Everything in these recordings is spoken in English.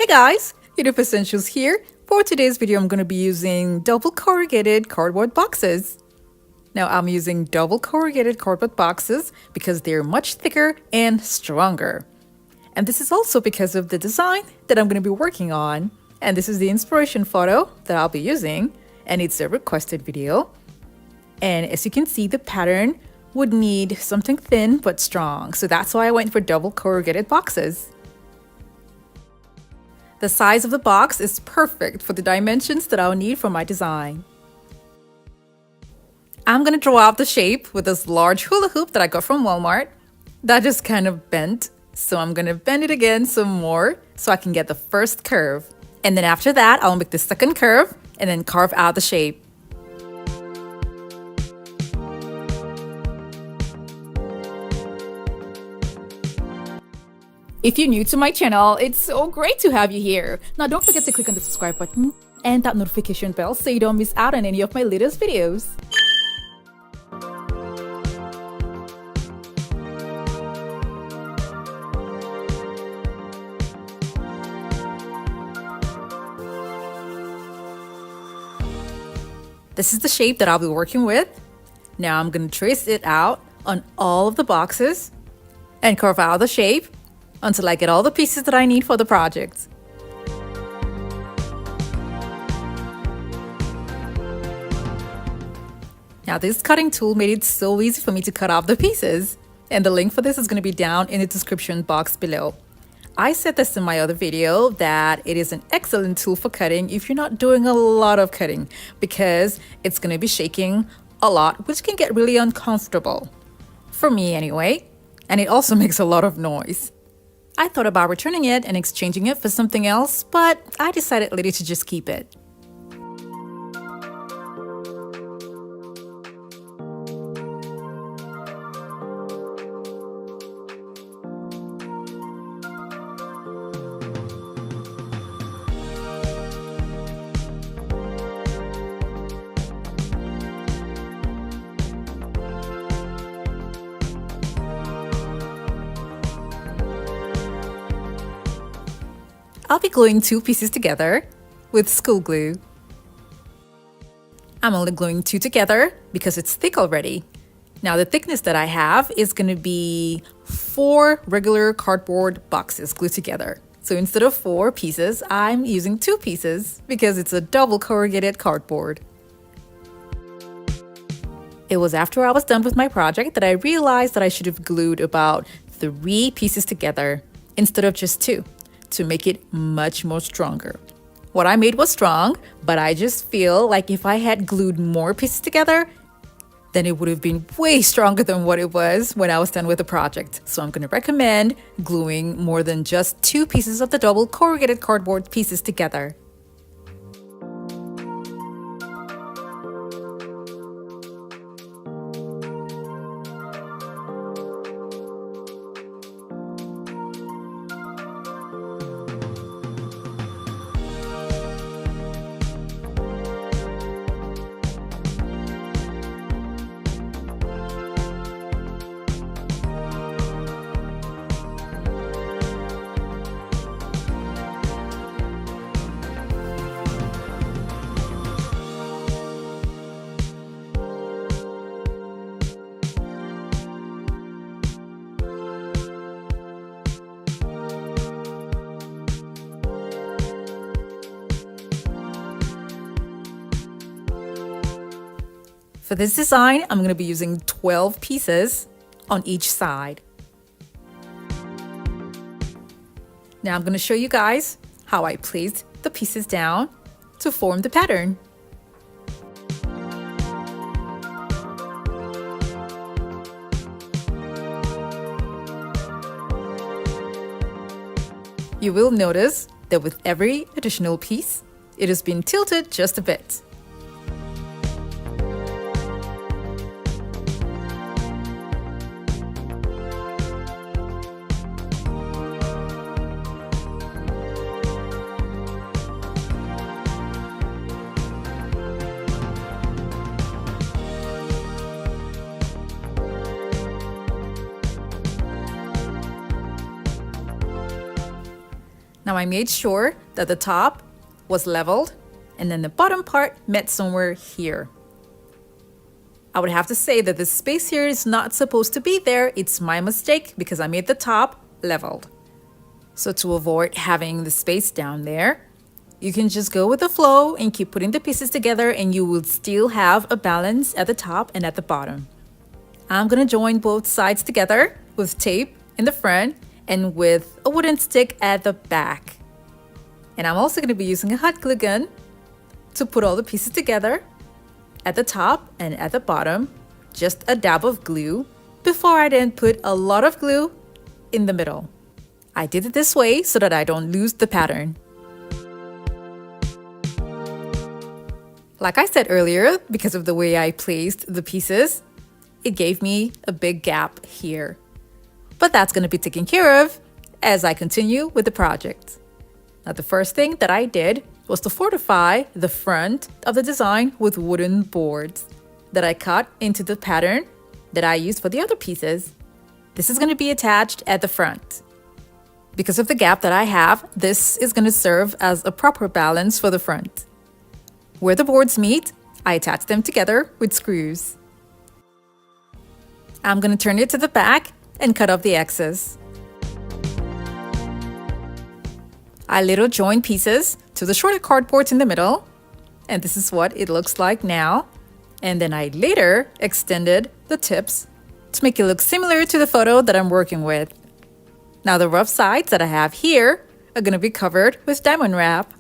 Guys, Uniqueness Essentials here. For today's video, I'm going to be using double corrugated cardboard boxes. Now I'm using double corrugated cardboard boxes because they're much thicker and stronger. And this is also because of the design that I'm going to be working on. And this is the inspiration photo that I'll be using, and it's a requested video. And as you can see, the pattern would need something thin but strong. So that's why I went for double corrugated boxes. The size of the box is perfect for the dimensions that I'll need for my design. I'm going to draw out the shape with this large hula hoop that I got from Walmart. That just kind of bent, so I'm going to bend it again some more so I can get the first curve. And then after that, I'll make the second curve and then carve out the shape. If you're new to my channel, it's so great to have you here. Now don't forget to click on the subscribe button and that notification bell so you don't miss out on any of my latest videos. This is the shape that I'll be working with. Now I'm going to trace it out on all of the boxes and carve out the shape until I get all the pieces that I need for the project. Now this cutting tool made it so easy for me to cut off the pieces, and the link for this is going to be down in the description box below. I said this in my other video that it is an excellent tool for cutting if you're not doing a lot of cutting, because it's going to be shaking a lot, which can get really uncomfortable. For me anyway, and it also makes a lot of noise. I thought about returning it and exchanging it for something else, but I decided later to just keep it. I'll be gluing two pieces together with school glue. I'm only gluing two together because it's thick already. Now the thickness that I have is going to be 4 regular cardboard boxes glued together. So instead of 4 pieces, I'm using 2 pieces because it's a double corrugated cardboard. It was after I was done with my project that I realized that I should have glued about 3 pieces together instead of just 2. To make it much more stronger. What I made was strong, but I just feel like if I had glued more pieces together, then it would have been way stronger than what it was when I was done with the project. So I'm going to recommend gluing more than just 2 pieces of the double corrugated cardboard pieces together. For this design, I'm going to be using 12 pieces on each side. Now I'm going to show you guys how I placed the pieces down to form the pattern. You will notice that with every additional piece, it has been tilted just a bit. Now I made sure that the top was leveled and then the bottom part met somewhere here. I would have to say that this space here is not supposed to be there. It's my mistake because I made the top leveled. So to avoid having the space down there, you can just go with the flow and keep putting the pieces together and you will still have a balance at the top and at the bottom. I'm gonna join both sides together with tape in the front and with a wooden stick at the back. And I'm also gonna be using a hot glue gun to put all the pieces together at the top and at the bottom, just a dab of glue before I then put a lot of glue in the middle. I did it this way so that I don't lose the pattern. Like I said earlier, because of the way I placed the pieces, it gave me a big gap here. But that's going to be taken care of as I continue with the project. Now, the first thing that I did was to fortify the front of the design with wooden boards that I cut into the pattern that I used for the other pieces. This is going to be attached at the front. Because of the gap that I have, this is going to serve as a proper balance for the front. Where the boards meet, I attach them together with screws. I'm going to turn it to the back and cut off the excess. I little join pieces to the shorter cardboards in the middle, and this is what it looks like now. And then I later extended the tips to make it look similar to the photo that I'm working with. Now the rough sides that I have here are going to be covered with diamond wrap.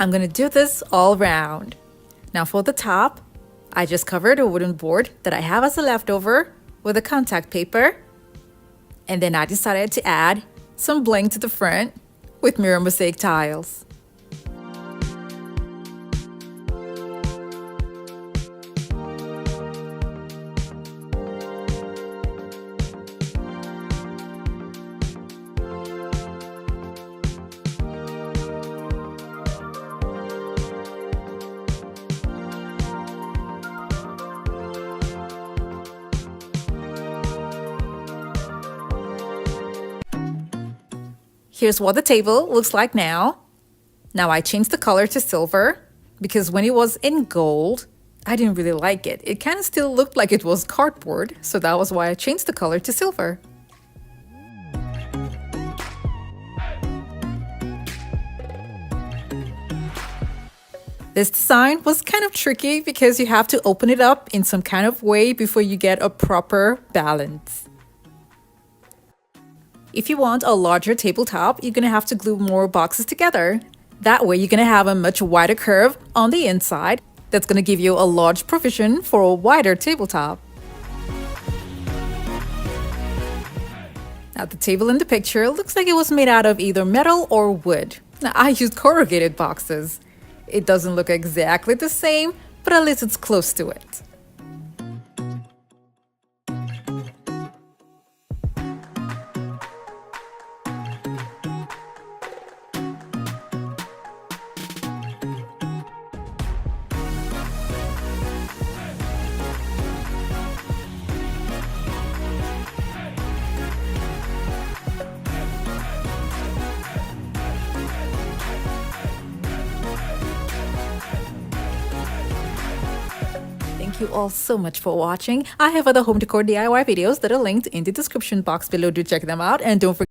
I'm going to do this all round. Now for the top, I just covered a wooden board that I have as a leftover with a contact paper. And then I decided to add some bling to the front with mirror mosaic tiles. Here's what the table looks like now. Now I changed the color to silver because when it was in gold, I didn't really like it. It kind of still looked like it was cardboard, so that was why I changed the color to silver. This design was kind of tricky because you have to open it up in some kind of way before you get a proper balance. If you want a larger tabletop, you're going to have to glue more boxes together. That way, you're going to have a much wider curve on the inside. That's going to give you a large provision for a wider tabletop. Now, the table in the picture looks like it was made out of either metal or wood. Now, I used corrugated boxes. It doesn't look exactly the same, but at least it's close to it. Thank you all so much for watching. I have other home decor DIY videos that are linked in the description box below. Do check them out and don't forget